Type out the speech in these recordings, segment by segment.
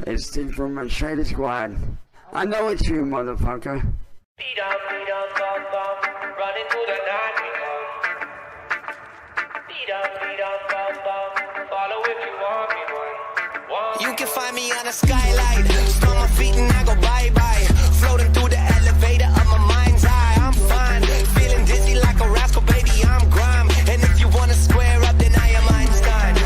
It's Steve from my Shady Squad. I know it's you, motherfucker. Beat up, bum, bum, running through the night we come. Beat up, bum, follow if you want me one. You can find me on a skylight, stomp my feet and I go bye-bye. Floating through the elevator of my mind's eye, I'm fine. Feeling dizzy like a rascal, baby, I'm grime. And if you wanna square up, then I am Einstein.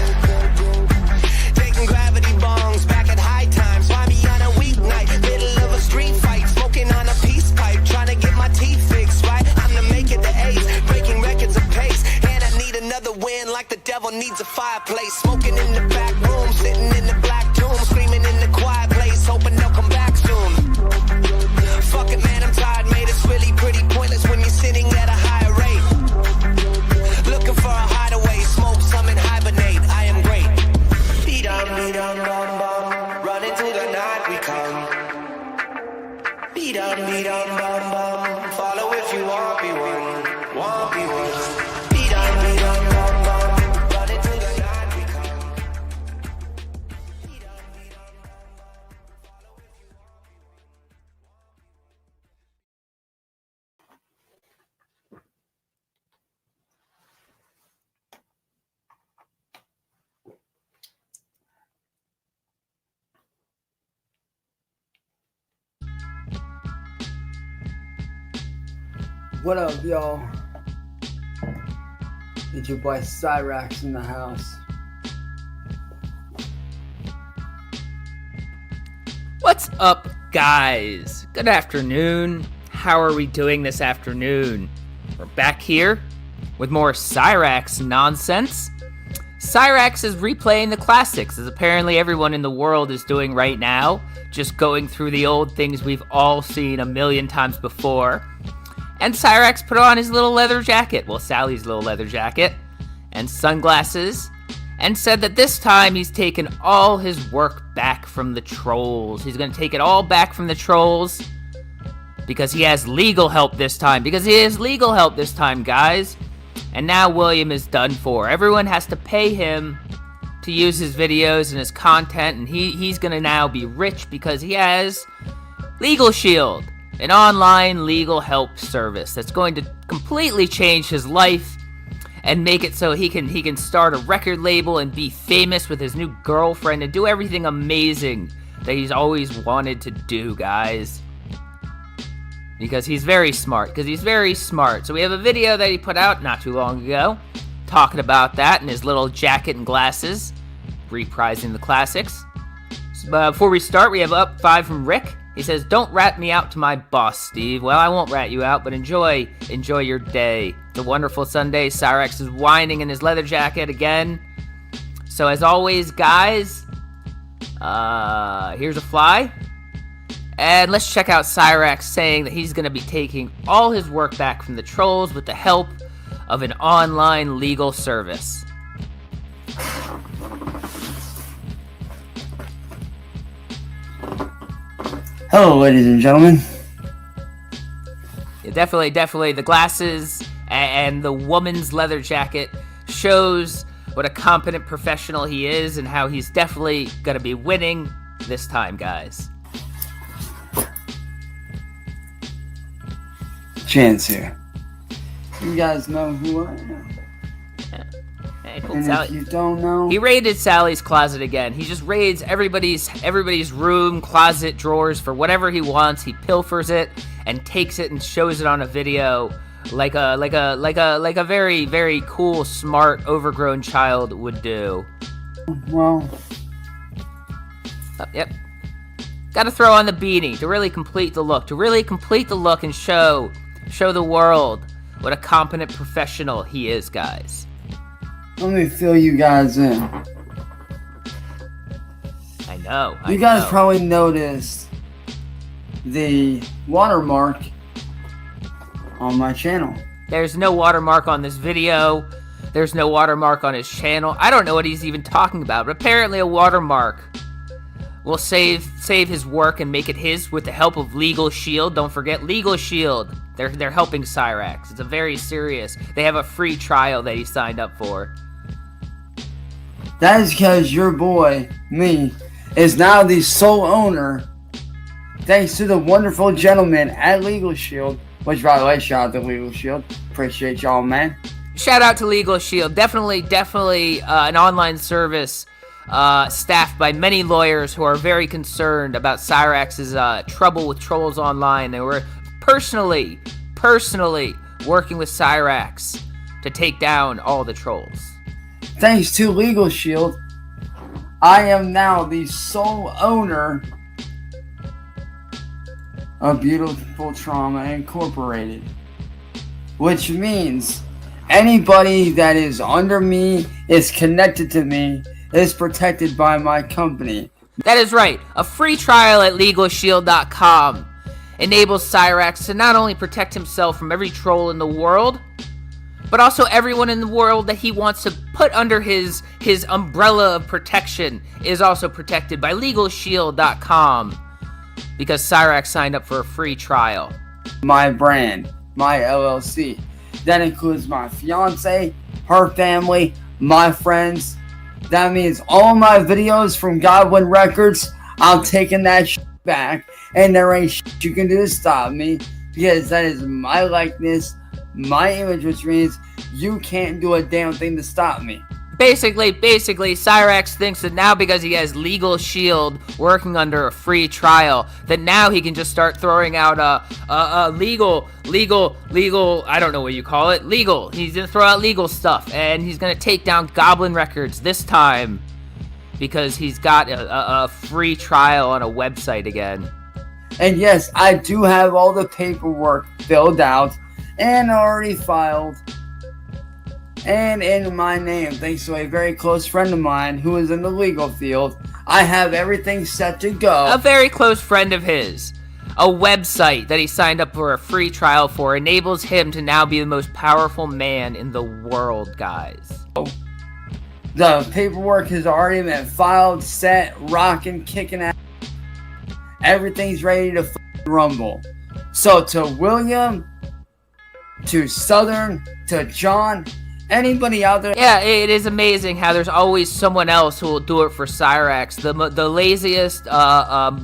Taking gravity bongs back at high times. Find me on a weeknight, middle of a street fight, smoking on a peace pipe, trying to get my teeth fixed, right? I'm the make it the ace, breaking records of pace. And I need another win like the devil needs a fireplace. Smoking in the back room, sitting in the black tomb, screaming in the quiet place, hoping they'll come back soon. Fuck it, man, I'm tired, mate. It's really pretty pointless when you're sitting at a higher rate. Looking for a hideaway, smoke some and hibernate. I am great. Beat on, bum, bum. Running through the night we come. Beat on, bum, bum. Follow if you want be one. Want be one. Beat on, bum, bum. Running through the night we come. Beat on, follow if you want be one. What up, y'all? It's your boy Cyraxx in the house. What's up, guys? Good afternoon. How are we doing this afternoon? We're back here with more Cyraxx nonsense. Cyraxx is replaying the classics, as apparently everyone in the world is doing right now, just going through the old things we've all seen a million times before. And Cyraxx put on his little leather jacket, well, Sally's little leather jacket, and sunglasses, and said that this time he's taken all his work back from the trolls. He's going to take it all back from the trolls because he has legal help this time. Guys. And now William is done for. Everyone has to pay him to use his videos and his content, and he's going to now be rich because he has Legal Shield, an online legal help service that's going to completely change his life and make it so he can start a record label and be famous with his new girlfriend and do everything amazing that he's always wanted to do, guys. Because he's very smart. So we have a video that he put out not too long ago talking about that in his little jacket and glasses, reprising the classics. But before we start, we have up 5 from Rick. He says, "Don't rat me out to my boss, Steve." Well, I won't rat you out, but enjoy your day. It's a wonderful Sunday. Cyraxx is whining in his leather jacket again. So as always, guys, here's a fly. And let's check out Cyraxx saying that he's going to be taking all his work back from the trolls with the help of an online legal service. Hello, ladies and gentlemen. Yeah, definitely. The glasses and the woman's leather jacket shows what a competent professional he is and how he's definitely going to be winning this time, guys. Chance here. You guys know who I am. Hey, And if you don't know, he raided Sally's closet again. He just raids everybody's room, closet, drawers for whatever he wants. He pilfers it and takes it and shows it on a video like a very, very cool, smart, overgrown child would do. well, Oh, yep. Got to throw on the beanie to really complete the look. And show the world what a competent professional he is, guys. let me fill you guys in. I know. You guys probably noticed the watermark on my channel. There's no watermark on this video. There's no watermark on his channel. I don't know what he's even talking about, but apparently a watermark will save his work and make it his with the help of Legal Shield. Don't forget Legal Shield. They're helping Cyraxx. It's a very serious. They have a free trial that he signed up for. That is because your boy, me, is now the sole owner, thanks to the wonderful gentleman at Legal Shield, which, by the way, shout out to Legal Shield. Appreciate y'all, man. Shout out to Legal Shield. Definitely an online service staffed by many lawyers who are very concerned about Cyraxx's trouble with trolls online. They were personally working with Cyraxx to take down all the trolls. Thanks to Legal Shield, I am now the sole owner of Beautiful Trauma Incorporated, which means anybody that is under me, is connected to me, is protected by my company. That is right. A free trial at LegalShield.com enables Cyraxx to not only protect himself from every troll in the world, but also everyone in the world that he wants to put under his umbrella of protection is also protected by LegalShield.com, because Cyraxx signed up for a free trial. My brand, my LLC. That includes my fiance, her family, my friends. That means all my videos from Godwin Records, I'm taking that back, and there ain't shit you can do to stop me, because that is my likeness, my image, which means you can't do a damn thing to stop me. Basically, Cyraxx thinks that now, because he has Legal Shield working under a free trial, that now he can just start throwing out legal, I don't know what you call it, legal. He's gonna throw out legal stuff, and he's gonna take down Goblin Records this time, because he's got a free trial on a website again. And yes, I do have all the paperwork filled out and already filed, and in my name, thanks to a very close friend of mine who is in the legal field. I have everything set to go. A very close friend of his, a website that he signed up for a free trial for, enables him to now be the most powerful man in the world, guys. The paperwork has already been filed, set, rocking, kicking ass. Everything's ready to rumble. So to William, to Southern, to John, anybody out there? Yeah, it is amazing how there's always someone else who will do it for Cyraxx, the laziest,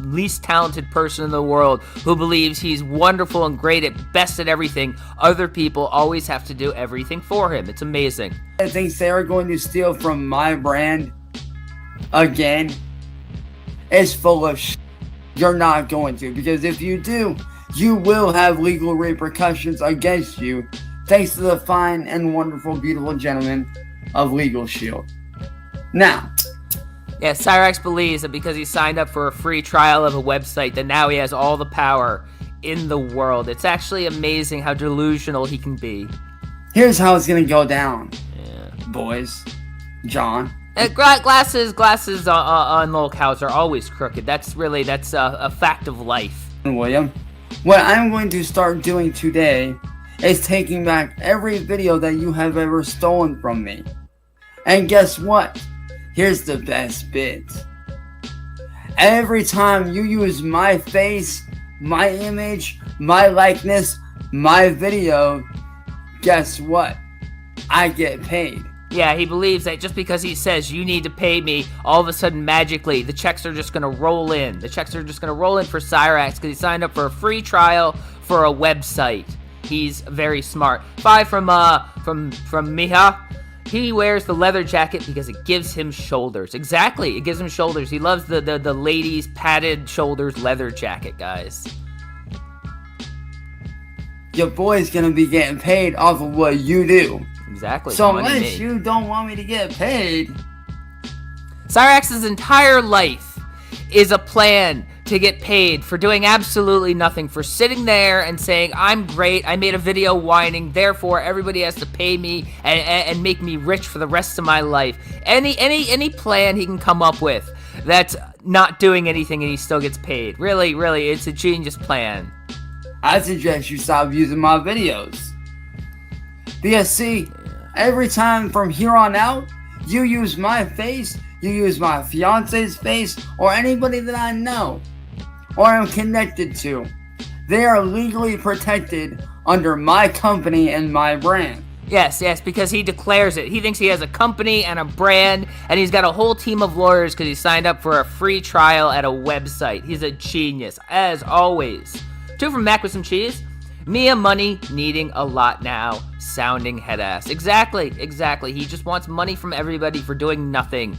least talented person in the world, who believes he's wonderful and great at best at everything. Other people always have to do everything for him. It's amazing. I think they're going to steal from my brand again. It's full of shit. You're not going to, because if you do, you will have legal repercussions against you, thanks to the fine and wonderful, beautiful gentleman of Legal Shield. Now, yeah, Cyraxx believes that because he signed up for a free trial of a website, that now he has all the power in the world. It's actually amazing how delusional he can be. Here's how it's gonna go down, Yeah. boys. John. Glasses on little cows are always crooked. That's a fact of life. William, what I'm going to start doing today is taking back every video that you have ever stolen from me. And guess what? Here's the best bit. Every time you use my face, my image, my likeness, my video, guess what? I get paid. Yeah, he believes that just because he says you need to pay me, all of a sudden magically the checks are just gonna roll in. The checks are just gonna roll in for Cyraxx because he signed up for a free trial for a website. He's very smart. 5 from Miha. He wears the leather jacket because it gives him shoulders. Exactly, it gives him shoulders. He loves the ladies' padded shoulders leather jacket, guys. Your boy's gonna be getting paid off of what you do. Exactly. So unless you don't want me to get paid, Cyraxx's entire life is a plan to get paid for doing absolutely nothing, for sitting there and saying, I'm great, I made a video whining, therefore everybody has to pay me and make me rich for the rest of my life. Any plan he can come up with that's not doing anything and he still gets paid. Really, it's a genius plan. I suggest you stop using my videos. Because see, every time from here on out, you use my face, you use my fiance's face, or anybody that I know or am connected to, they are legally protected under my company and my brand. Yes, because he declares it. He thinks he has a company and a brand, and he's got a whole team of lawyers because he signed up for a free trial at a website. He's a genius, as always. 2 from Mac with some cheese. Mia money needing a lot now. Sounding head ass. Exactly. He just wants money from everybody for doing nothing.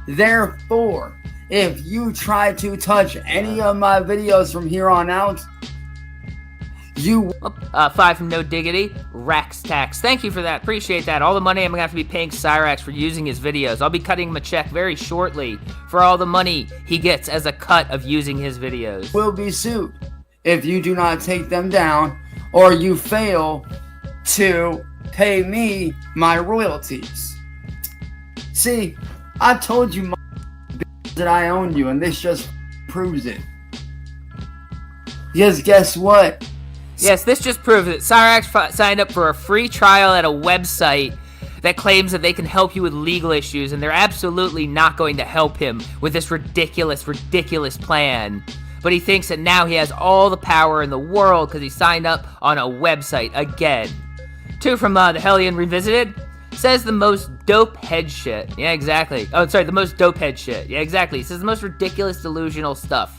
Therefore, if you try to touch any of my videos from here on out, you... 5 from No Diggity. Rax Tax. Thank you for that. Appreciate that. All the money I'm going to have to be paying Cyraxx for using his videos. I'll be cutting him a check very shortly for all the money he gets as a cut of using his videos. will be sued if you do not take them down or you fail to pay me my royalties. See, I told you that I own you, and this just proves it. Because guess what? Yes, this just proves it. Cyraxx signed up for a free trial at a website that claims that they can help you with legal issues, and they're absolutely not going to help him with this ridiculous plan. But he thinks that now he has all the power in the world because he signed up on a website again. 2 from The Hellion Revisited. Says the most dope head shit. Yeah, exactly. Oh, sorry, the most dope head shit. Yeah, exactly. He says the most ridiculous delusional stuff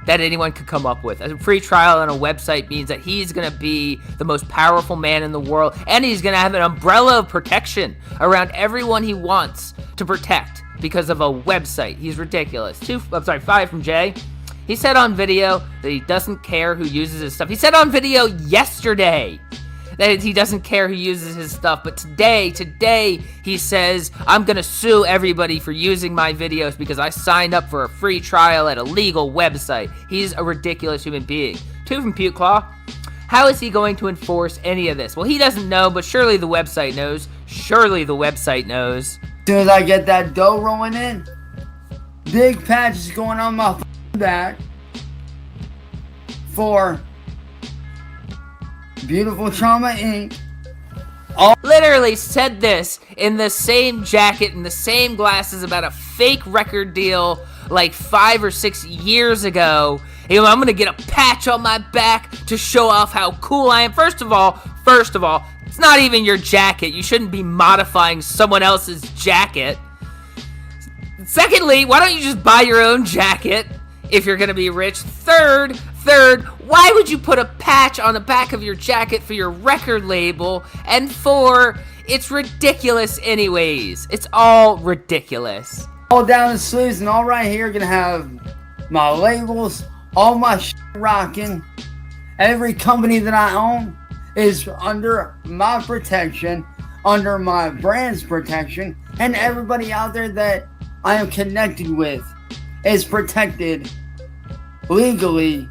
that anyone could come up with. A free trial on a website means that he's going to be the most powerful man in the world, and he's going to have an umbrella of protection around everyone he wants to protect because of a website. He's ridiculous. 5 from Jay. He said on video that he doesn't care who uses his stuff. He said on video yesterday that he doesn't care who uses his stuff, but today he says, I'm gonna sue everybody for using my videos because I signed up for a free trial at a legal website. He's a ridiculous human being. 2 from Puke Claw. How is he going to enforce any of this? Well, he doesn't know, but surely the website knows. As soon as I get that dough rolling in, big patch is going on my back for Beautiful Trauma Inc. Literally said this in the same jacket and the same glasses about a fake record deal like 5 or 6 years ago. You know, I'm gonna get a patch on my back to show off how cool I am. First of all, it's not even your jacket. You shouldn't be modifying someone else's jacket. Secondly, why don't you just buy your own jacket if you're gonna be rich? Third, why would you put a patch on the back of your jacket for your record label? And 4, it's ridiculous anyways. It's all ridiculous. All down the sleeves and all right here, gonna have my labels, all my rocking. Every company that I own is under my protection, under my brand's protection, and everybody out there that I am connected with is protected legally.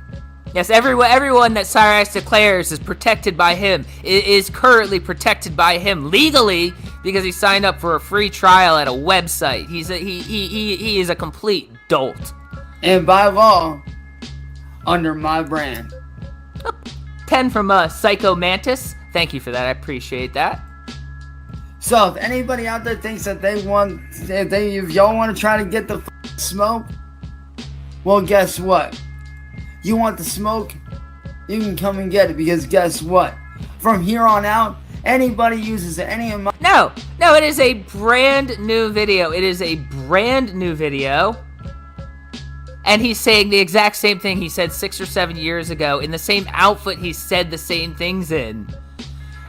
Yes, everyone that Cyraxx declares is protected by him is currently protected by him legally because he signed up for a free trial at a website. He is a complete dolt. And by law, under my brand. 10 from Psycho Mantis. Thank you for that. I appreciate that. So if anybody out there thinks that if y'all want to try to get the smoke, well, guess what? You want the smoke? You can come and get it, because guess what? From here on out, anybody uses any of my... No, it is a brand new video. And he's saying the exact same thing he said 6 or 7 years ago in the same outfit he said the same things in.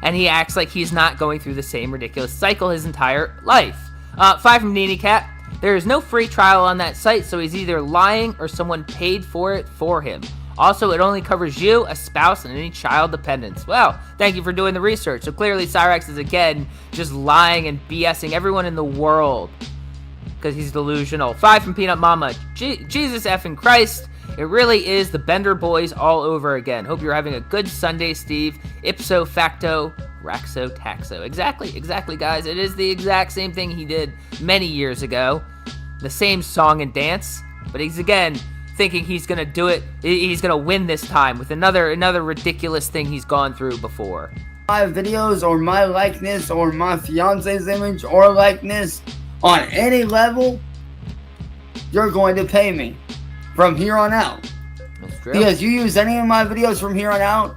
And he acts like he's not going through the same ridiculous cycle his entire life. 5 from Nini Cat. There is no free trial on that site, so he's either lying or someone paid for it for him. Also, it only covers you, a spouse, and any child dependents. Well, thank you for doing the research. So clearly Cyraxx is again just lying and BSing everyone in the world because he's delusional. 5 from Peanut Mama. Jesus effing Christ. It really is the Bender Boys all over again. Hope you're having a good Sunday, Steve. Ipso facto, Raxo Taxo. Exactly, guys. It is the exact same thing he did many years ago. The same song and dance. But he's again thinking he's going to do it. He's going to win this time with another ridiculous thing he's gone through before. My videos or my likeness or my fiance's image or likeness on any level, you're going to pay me from here on out. That's true. Because you use any of my videos from here on out,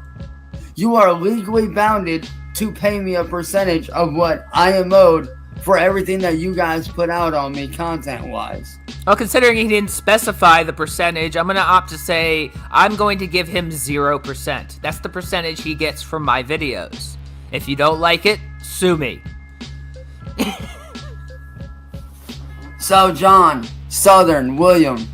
you are legally bounded to pay me a percentage of what I am owed for everything that you guys put out on me content-wise. Well, considering he didn't specify the percentage, I'm going to opt to say I'm going to give him 0%. That's the percentage he gets from my videos. If you don't like it, sue me. So, John, Southern, William.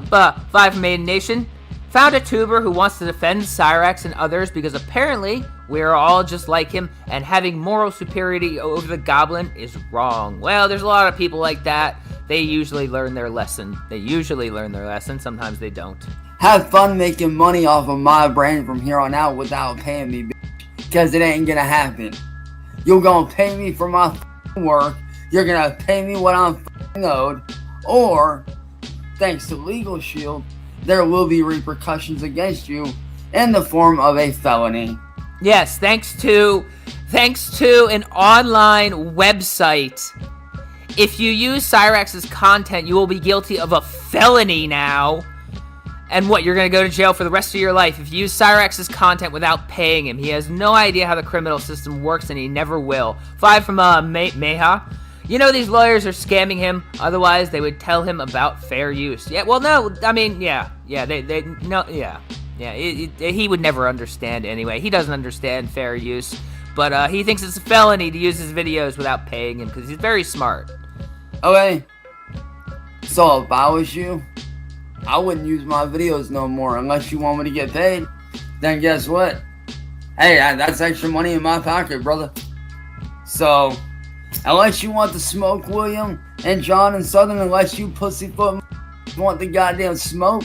Five from Maiden Nation. Found a tuber who wants to defend Cyraxx and others because apparently we're all just like him and having moral superiority over the goblin is wrong. Well, there's a lot of people like that. They usually learn their lesson. Sometimes they don't. Have fun making money off of my brain from here on out without paying me, because it ain't gonna happen. You're gonna pay me for my work, you're gonna pay me what I'm owed, or, thanks to Legal Shield, there will be repercussions against you in the form of a felony. Yes, thanks to an online website. If you use Cyraxx's content, you will be guilty of a felony now. And what, you're going to go to jail for the rest of your life if you use Cyraxx's content without paying him. He has no idea how the criminal system works, and he never will. 5 from Meha. You know these lawyers are scamming him, otherwise they would tell him about fair use. Yeah, well, no, I mean, he would never understand anyway. He doesn't understand fair use, but he thinks it's a felony to use his videos without paying him because he's very smart. Okay, so if I was you, I wouldn't use my videos no more unless you want me to get paid. Then guess what? Hey, that's extra money in my pocket, brother. So, unless you want the smoke, William and John and Southern, unless you pussyfoot want the goddamn smoke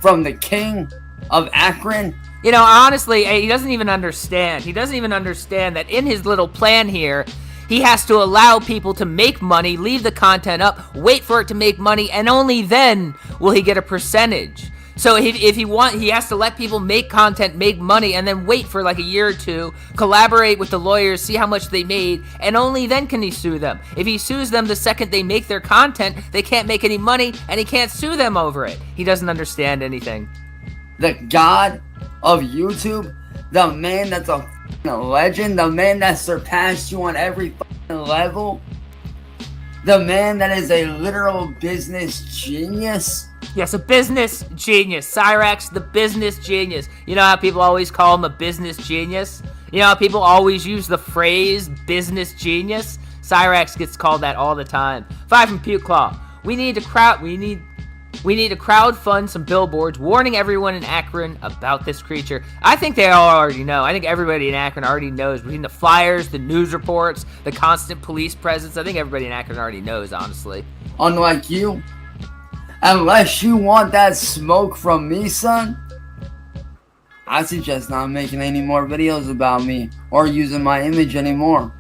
from the king of Akron. You know, honestly, he doesn't even understand. He doesn't even understand that in his little plan here, he has to allow people to make money, leave the content up, wait for it to make money, and only then will he get a percentage. So if he has to let people make content, make money, and then wait for like a year or two, collaborate with the lawyers, see how much they made, and only then can he sue them. If he sues them the second they make their content, they can't make any money, and he can't sue them over it. He doesn't understand anything. The god of YouTube, the man that's a legend, the man that surpassed you on every level, the man that is a literal business genius. Yes, a business genius. Cyraxx, the business genius. You know how people always call him a business genius? You know how people always use the phrase business genius? Cyraxx gets called that all the time. 5 from Puke Claw. We need to crowdfund some billboards warning everyone in Akron about this creature. I think they all already know. I think everybody in Akron already knows. Between the flyers, the news reports, the constant police presence, I think everybody in Akron already knows, honestly. Unlike you, unless you want that smoke from me, son, I suggest not making any more videos about me or using my image anymore.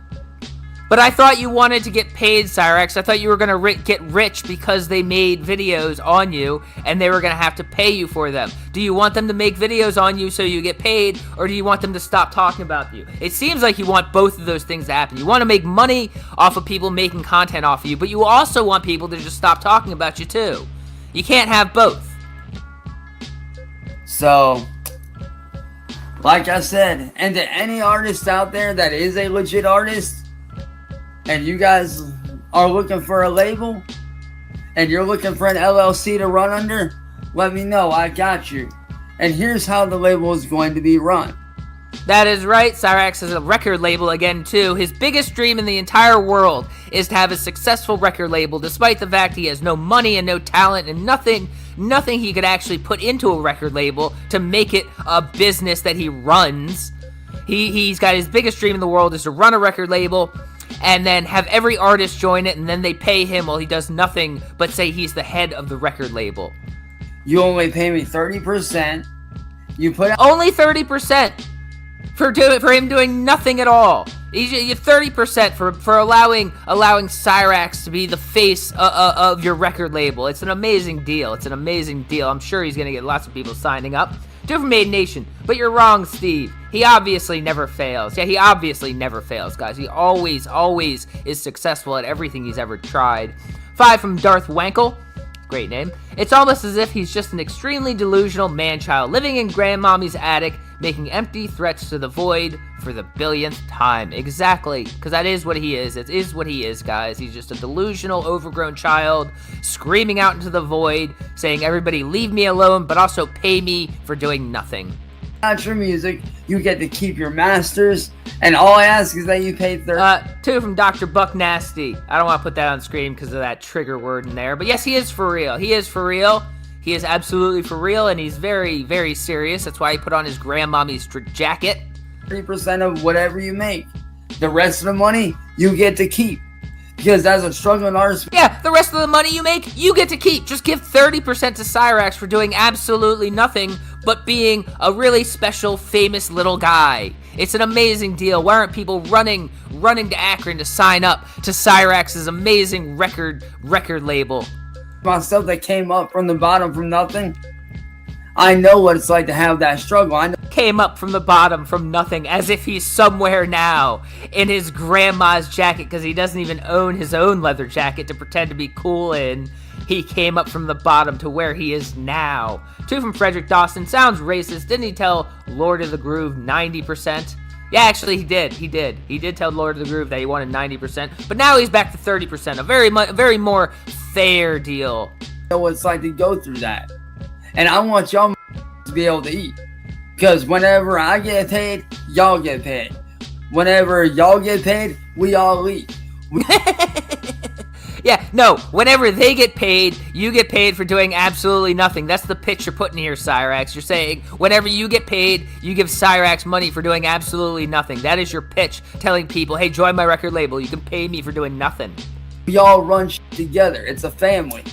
But I thought you wanted to get paid, Cyraxx. I thought you were going to get rich because they made videos on you and they were going to have to pay you for them. Do you want them to make videos on you so you get paid, or do you want them to stop talking about you? It seems like you want both of those things to happen. You want to make money off of people making content off of you, but you also want people to just stop talking about you too. You can't have both. So, like I said, and to any artist out there that is a legit artist, and you guys are looking for a label, and you're looking for an LLC to run under, let me know. I got you. And here's how the label is going to be run. That is right. Cyraxx has a record label again, too. His biggest dream in the entire world is to have a successful record label, despite the fact he has no money and no talent and nothing he could actually put into a record label to make it a business that he runs. He's got his biggest dream in the world is to run a record label and then have every artist join it, and then they pay him while he does nothing but say he's the head of the record label. You only pay me 30%. You put only 30% for him doing nothing at all. You 30% for allowing Cyraxx to be the face of your record label. It's an amazing deal. It's an amazing deal. I'm sure he's gonna get lots of people signing up. 2 from Maiden Nation, but you're wrong, Steve. He obviously never fails. Yeah, he obviously never fails, guys. He always is successful at everything he's ever tried. 5 from Darth Wankel. Great name. It's almost as if he's just an extremely delusional man-child living in grandmommy's attic, making empty threats to the void for the billionth time. Exactly, because that is what he is. It is what he is, guys. He's just a delusional, overgrown child screaming out into the void, saying, everybody leave me alone, but also pay me for doing nothing. Not your music, you get to keep your masters, and all I ask is that you pay 2 from Dr. Buck Nasty. I don't want to put that on screen because of that trigger word in there, but yes, he is for real. He is for real. He is absolutely for real, and he's very, very serious. That's why he put on his grandmommy's jacket. 30% of whatever you make. The rest of the money, you get to keep. Because as a struggling artist... Yeah, the rest of the money you make, you get to keep. Just give 30% to Cyraxx for doing absolutely nothing but being a really special, famous little guy. It's an amazing deal. Why aren't people running to Akron to sign up to Cyraxx's amazing record label? Myself that came up from the bottom from nothing, I know what it's like to have that struggle. I know. Came up from the bottom from nothing, as if he's somewhere now in his grandma's jacket, because he doesn't even own his own leather jacket to pretend to be cool in. He came up from the bottom to where he is now. 2 from Frederick Dawson. Sounds racist. Didn't he tell Lord of the Groove 90%? Yeah, actually he did. He did tell Lord of the Groove that he wanted 90%, but now he's back to 30%. A very more fair deal. I know what it's like to go through that. And I want y'all to be able to eat. Because whenever I get paid, y'all get paid. Whenever y'all get paid, we all eat. Yeah, no, whenever they get paid, you get paid for doing absolutely nothing. That's the pitch you're putting here, Cyraxx. You're saying, whenever you get paid, you give Cyraxx money for doing absolutely nothing. That is your pitch, telling people, hey, join my record label. You can pay me for doing nothing. We all run together. It's a family.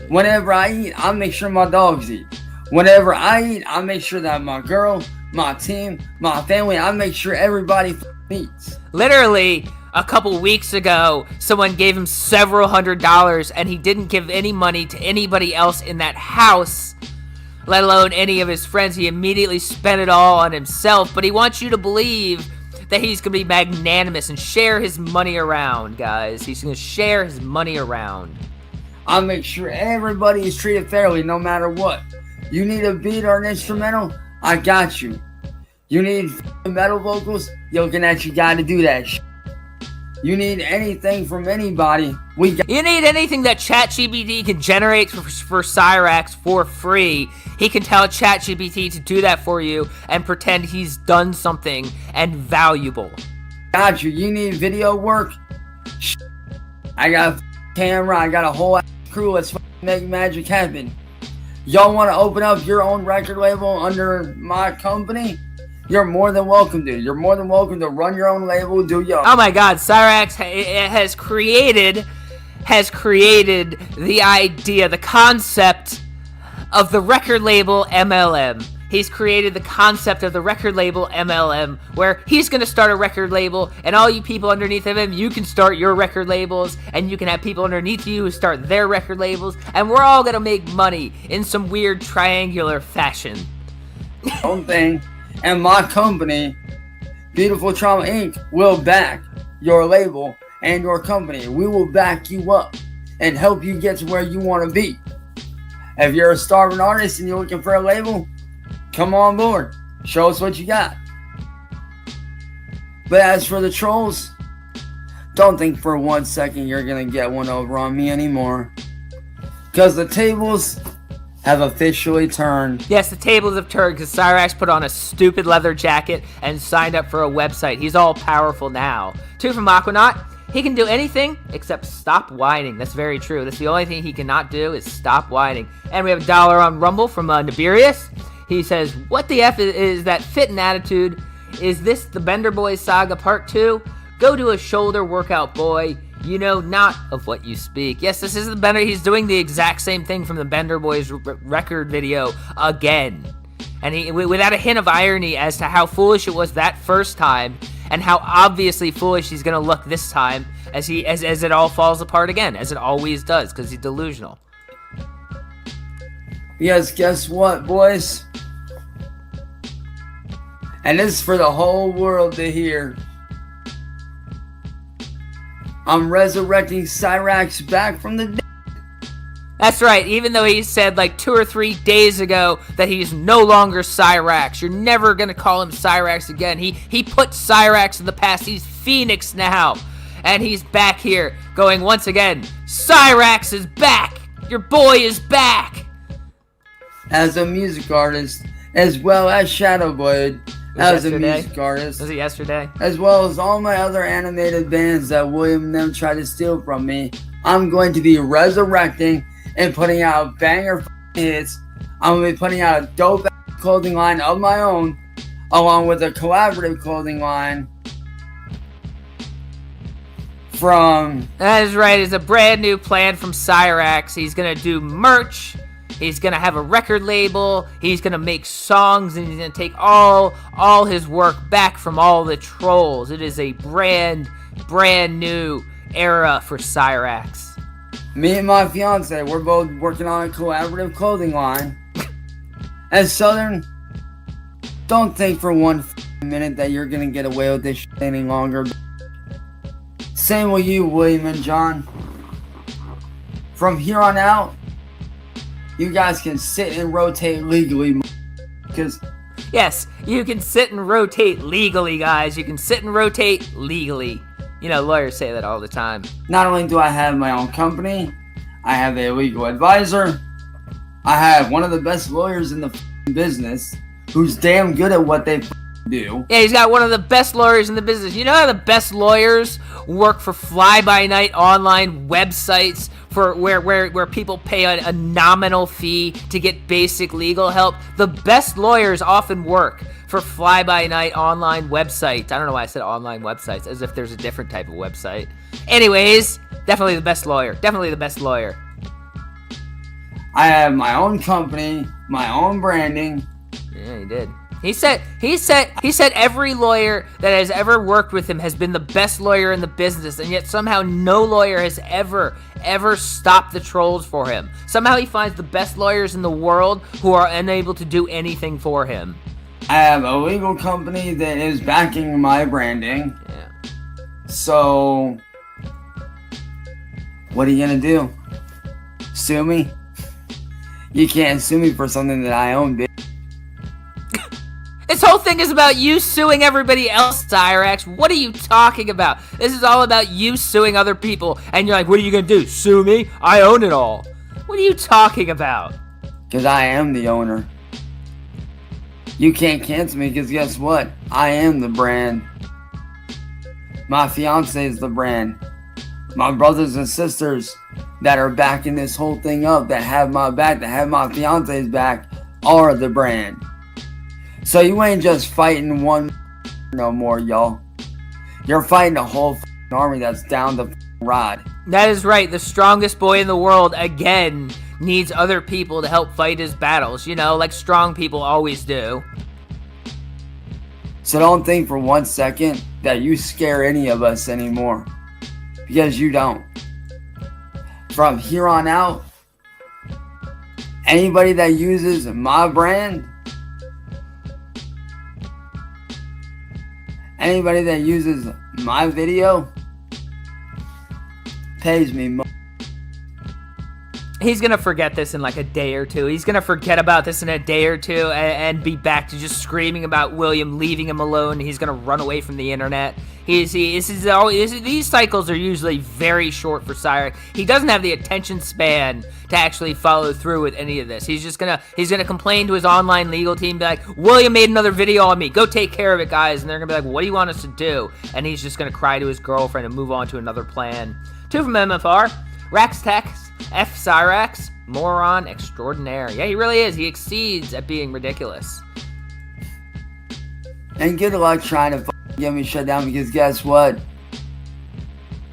Whenever I eat, I make sure my dogs eat. Whenever I eat, I make sure that my girl, my team, my family, I make sure everybody eats. Literally, a couple weeks ago, someone gave him several $100s, and he didn't give any money to anybody else in that house, let alone any of his friends. He immediately spent it all on himself, but he wants you to believe that he's going to be magnanimous and share his money around, guys. He's going to share his money around. I'll make sure everybody is treated fairly no matter what. You need a beat or an instrumental? I got you. You need metal vocals? Yo, you got to do that shit. You need anything from anybody? You need anything that ChatGPT can generate for Cyraxx for free. He can tell ChatGPT to do that for you and pretend he's done something and valuable. Got you. You need video work? I got a camera. I got a whole crew. Let's make magic happen. Y'all want to open up your own record label under my company? You're more than welcome to. You're more than welcome to run your own label, do your own. Oh my God, Cyraxx has created the idea, the concept of the record label MLM. He's created the concept of the record label MLM, where he's going to start a record label, and all you people underneath of him, you can start your record labels, and you can have people underneath you who start their record labels, and we're all going to make money in some weird triangular fashion. Own thing. And my company, Beautiful Trauma Inc., will back your label and your company. We will back you up and help you get to where you want to be. If you're a starving artist and you're looking for a label, come on board. Show us what you got. But as for the trolls, don't think for 1 second you're going to get one over on me anymore. Because the tables have officially turned. Yes, the tables have turned because Cyraxx put on a stupid leather jacket and signed up for a website. He's all powerful now. 2 from Aquanaut. He can do anything except stop whining. That's very true. That's the only thing he cannot do is stop whining. And we have $1 on Rumble from Nibirius. He says, what the F is that fitting attitude? Is this the Bender Boys Saga Part 2? Go do a shoulder workout, boy. You know not of what you speak. Yes, this is the Bender. He's doing the exact same thing from the Bender Boys record video again. And he, without a hint of irony as to how foolish it was that first time, and how obviously foolish he's going to look this time as it all falls apart again, as it always does, because he's delusional. Yes, guess what, boys? And this is for the whole world to hear. I'm resurrecting Cyraxx back from the dead. That's right, even though he said like 2 or 3 days ago that he's no longer Cyraxx. You're never going to call him Cyraxx again. He put Cyraxx in the past. He's Phoenix now. And he's back here going once again, Cyraxx is back. Your boy is back. As a music artist, as well as Shadowblade, as a music artist. Was it yesterday? As well as all my other animated bands that William and them tried to steal from me, I'm going to be resurrecting and putting out banger hits. I'm going to be putting out a dope clothing line of my own, along with a collaborative clothing line from... That is right, it's a brand new plan from Cyraxx. He's going to do merch. He's going to have a record label. He's going to make songs, and he's going to take all his work back from all the trolls. It is a brand new era for Cyraxx. Me and my fiance, we're both working on a collaborative clothing line. As Southern, don't think for one minute that you're going to get away with this shit any longer. Same with you, William and John. From here on out, you guys can sit and rotate legally, because... Yes, you can sit and rotate legally, guys. You can sit and rotate legally. You know, lawyers say that all the time. Not only do I have my own company, I have a legal advisor. I have one of the best lawyers in the business, who's damn good at what they do. Yeah, he's got one of the best lawyers in the business. You know how the best lawyers work for fly-by-night online websites for where people pay a nominal fee to get basic legal help? The best lawyers often work for fly-by-night online websites. I don't know why I said online websites, as if there's a different type of website. Anyways, definitely the best lawyer. Definitely the best lawyer. I have my own company, my own branding. Yeah, he did. He said every lawyer that has ever worked with him has been the best lawyer in the business, and yet somehow no lawyer has ever stopped the trolls for him. Somehow he finds the best lawyers in the world who are unable to do anything for him. I have a legal company that is backing my branding. Yeah. So, what are you gonna do? Sue me? You can't sue me for something that I own, bitch. This whole thing is about you suing everybody else, Cyraxx. What are you talking about? This is all about you suing other people, and you're like, what are you gonna do? Sue me? I own it all. What are you talking about? Because I am the owner. You can't cancel me because guess what? I am the brand. My fiance is the brand. My brothers and sisters that are backing this whole thing up, that have my back, that have my fiance's back, are the brand. So you ain't just fighting one no more, y'all. You're fighting a whole army that's down the rod. That is right. The strongest boy in the world, again, needs other people to help fight his battles. You know, like strong people always do. So don't think for 1 second that you scare any of us anymore. Because you don't. From here on out, anybody that uses my brand, anybody that uses my video, pays me. He's gonna forget this in like a day or two. He's gonna forget about this in a day or two and be back to just screaming about William leaving him alone. He's gonna run away from the internet. These cycles are usually very short for Cyraxx. He doesn't have the attention span to actually follow through with any of this. He's gonna complain to his online legal team, be like, William made another video on me. Go take care of it, guys. And they're gonna be like, what do you want us to do? And he's just gonna cry to his girlfriend and move on to another plan. 2 from MFR. Raxtex, F Cyraxx, moron extraordinaire. Yeah, he really is. He exceeds at being ridiculous. And good luck trying to get me shut down because guess what?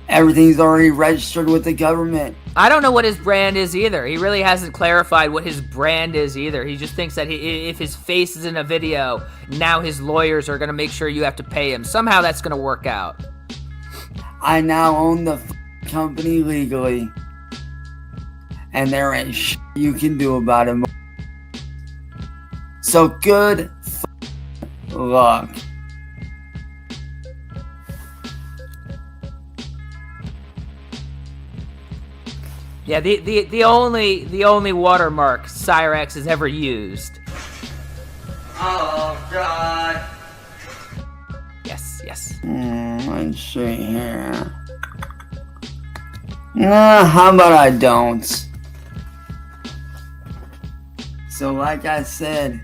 Everything's already registered with the government. I don't know what his brand is either. He really hasn't clarified what his brand is either. He just thinks that if his face is in a video, now his lawyers are going to make sure you have to pay him. Somehow that's going to work out. I now own the company legally. And there ain't shit you can do about it. So good luck. Yeah, the only watermark Cyraxx has ever used. Oh God. Yes. Let's see here. Nah, how about I don't? So like I said,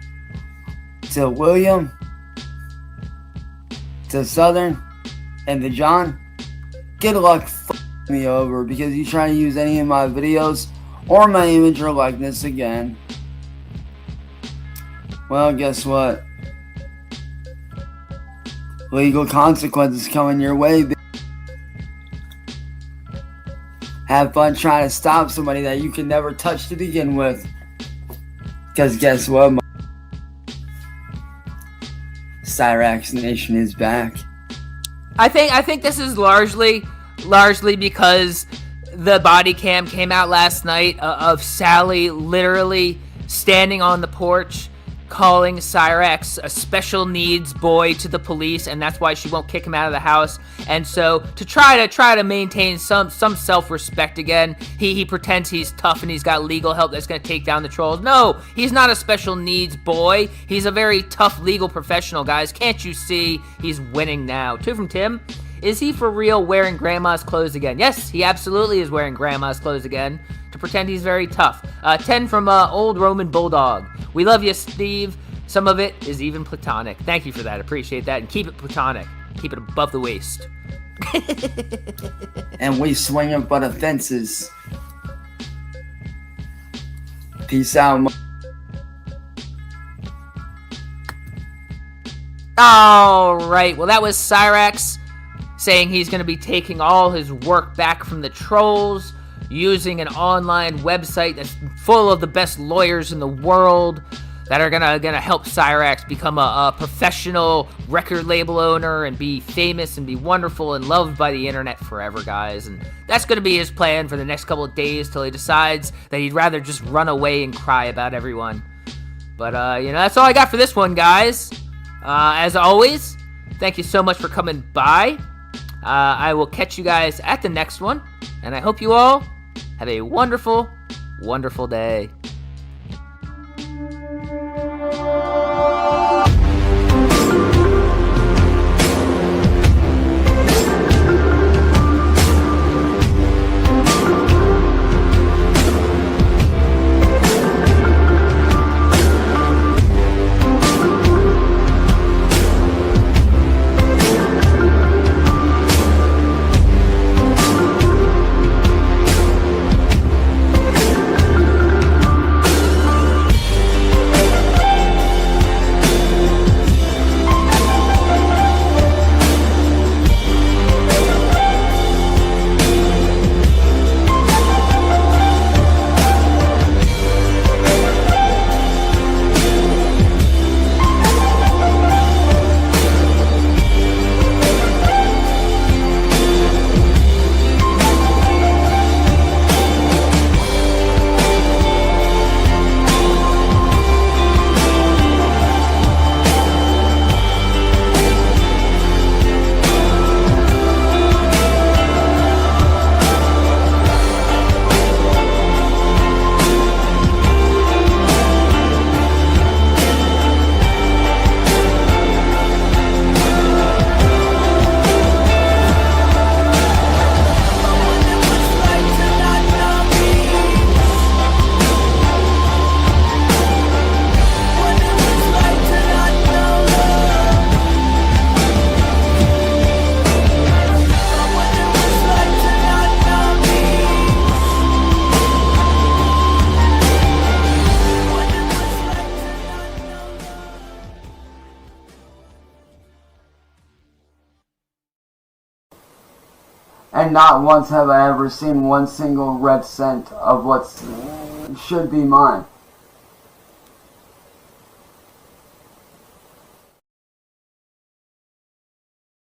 to William, to Southern, and to John, good luck f***ing me over because you try to use any of my videos or my image or likeness again. Well, guess what? Legal consequences coming your way, bitch. Have fun trying to stop somebody that you can never touch to begin with. Because guess what? Cyraxx Nation is back. I think this is largely because the body cam came out last night of Sally literally standing on the porch calling Cyraxx a special needs boy to the police, and that's why she won't kick him out of the house. And so to try to maintain some self-respect again, he pretends he's tough and he's got legal help that's going to take down the trolls. No, he's not a special needs boy. He's a very tough legal professional, guys. Can't you see? He's winning now. 2 from Tim. Is he for real wearing grandma's clothes again? Yes, he absolutely is wearing grandma's clothes again to pretend he's very tough. 10 from Old Roman Bulldog. We love you, Steve. Some of it is even platonic. Thank you for that. Appreciate that. And keep it platonic. Keep it above the waist. And we swing up for the fences. Peace out. All right. Well, that was Cyraxx saying he's going to be taking all his work back from the trolls, using an online website that's full of the best lawyers in the world that are gonna help Cyraxx become a professional record label owner and be famous and be wonderful and loved by the internet forever, guys. And that's gonna be his plan for the next couple of days till he decides that he'd rather just run away and cry about everyone. But that's all I got for this one, guys. As always, thank you so much for coming by. I will catch you guys at the next one, and I hope you all have a wonderful, wonderful day. And not once have I ever seen one single red cent of what should be mine.